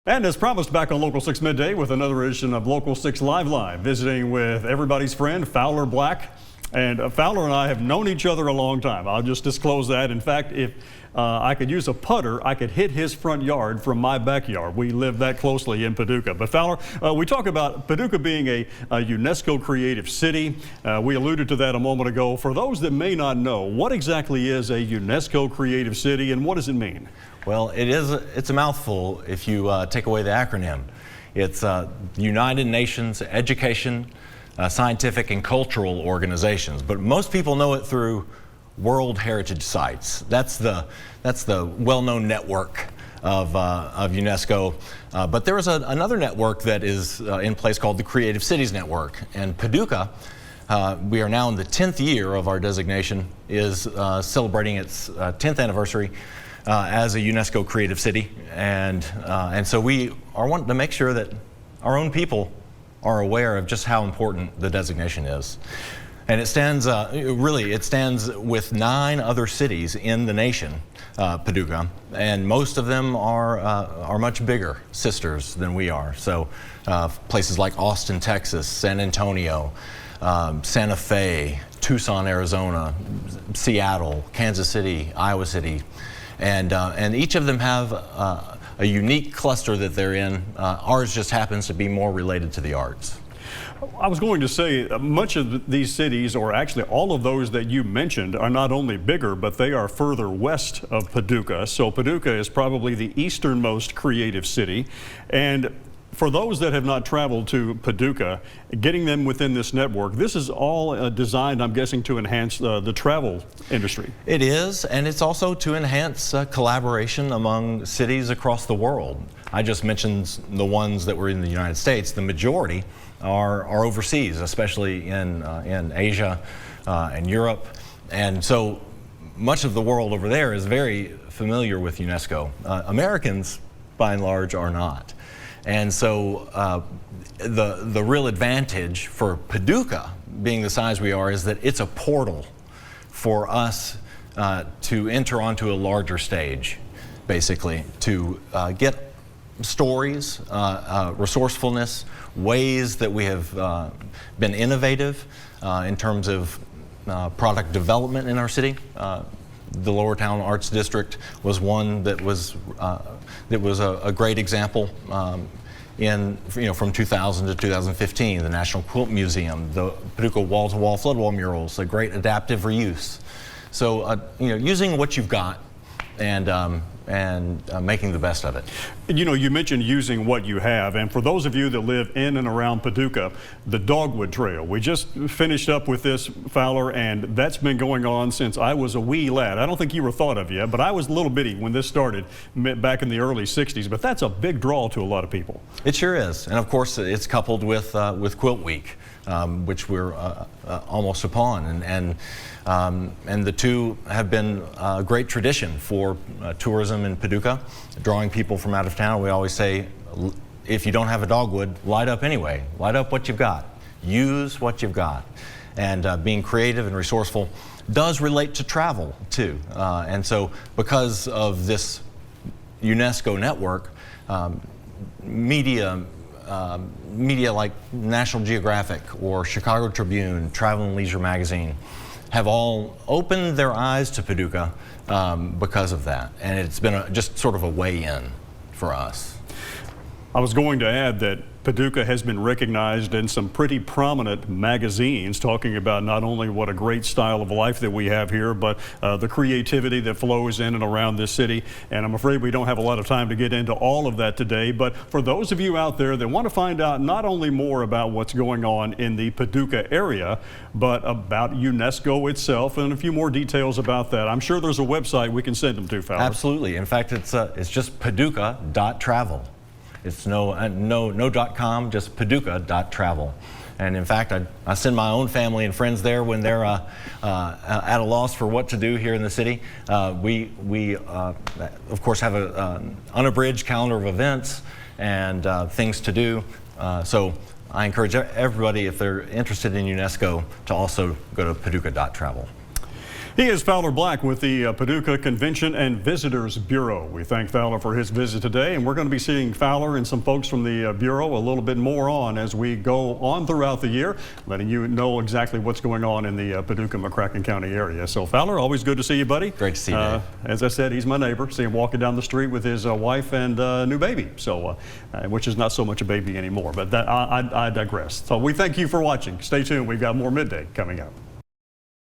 And as promised, back on Local 6 Midday with another edition of Local 6 LiveLine, visiting with everybody's friend, Fowler Black. And Fowler and I have known each other a long time. I'll just disclose that. In fact, if I could use a putter, I could hit his front yard from my backyard. We live that closely in Paducah. But Fowler, we talk about Paducah being a UNESCO creative city. We alluded to that a moment ago. For those that may not know, what exactly is a UNESCO creative city and what does it mean? Well, it's a mouthful if you take away the acronym. It's United Nations Education, Scientific and Cultural Organizations, but most people know it through World Heritage Sites. That's the well-known network of UNESCO. But there is another network that is in place called the Creative Cities Network, and Paducah, we are now in the 10th year of our designation, is celebrating its 10th anniversary as a UNESCO creative city, and so we are wanting to make sure that our own people are aware of just how important the designation is. And it stands, it stands with 9 other cities in the nation, Paducah, and most of them are much bigger sisters than we are. So places like Austin, Texas, San Antonio, Santa Fe, Tucson, Arizona, Seattle, Kansas City, Iowa City, and each of them have a unique cluster that they're in. Ours just happens to be more related to the arts. I was going to say, much of these cities, or actually all of those that you mentioned, are not only bigger, but they are further west of Paducah. So Paducah is probably the easternmost creative city. And for those that have not traveled to Paducah, getting them within this network, this is all designed, I'm guessing, to enhance the travel industry. It is, and it's also to enhance collaboration among cities across the world. I just mentioned the ones that were in the United States. The majority are overseas, especially in Asia and Europe. And so much of the world over there is very familiar with UNESCO. Americans, by and large, are not. And so the real advantage for Paducah, being the size we are, is that it's a portal for us to enter onto a larger stage, basically, to get stories, resourcefulness, ways that we have been innovative in terms of product development in our city. The Lowertown Arts District was one that was a great example. From 2000 to 2015, the National Quilt Museum, the Paducah wall-to-wall floodwall murals, a great adaptive reuse. So using what you've got and making the best of it. You mentioned using what you have, and for those of you that live in and around Paducah, the Dogwood Trail. We just finished up with this, Fowler, and that's been going on since I was a wee lad. I don't think you were thought of yet, but I was a little bitty when this started back in the early 60s, but that's a big draw to a lot of people. It sure is, and of course it's coupled with Quilt Week, which we're almost upon, and the two have been a great tradition for tourism in Paducah, drawing people from out of town. We always say, if you don't have a dogwood, light up anyway. Light up what you've got. Use what you've got. And being creative and resourceful does relate to travel too. And so because of this UNESCO network, media like National Geographic or Chicago Tribune, Travel and Leisure Magazine, have all opened their eyes to Paducah because of that. And it's been just sort of a way in for us. I was going to add that Paducah has been recognized in some pretty prominent magazines, talking about not only what a great style of life that we have here, but the creativity that flows in and around this city. And I'm afraid we don't have a lot of time to get into all of that today. But for those of you out there that want to find out not only more about what's going on in the Paducah area, but about UNESCO itself and a few more details about that, I'm sure there's a website we can send them to, Fowler. Absolutely. In fact, it's just paducah.travel. It's no .com, just paducah.travel. And in fact, I send my own family and friends there when they're at a loss for what to do here in the city. We of course, have an unabridged calendar of events and things to do. So I encourage everybody, if they're interested in UNESCO, to also go to paducah.travel. He is Fowler Black with the Paducah Convention and Visitors Bureau. We thank Fowler for his visit today, and we're going to be seeing Fowler and some folks from the Bureau a little bit more on as we go on throughout the year, letting you know exactly what's going on in the Paducah-McCracken County area. So Fowler, always good to see you, buddy. Great to see you, Dave. As I said, he's my neighbor. See him walking down the street with his wife and new baby, so which is not so much a baby anymore, but that, I digress. So we thank you for watching. Stay tuned. We've got more Midday coming up.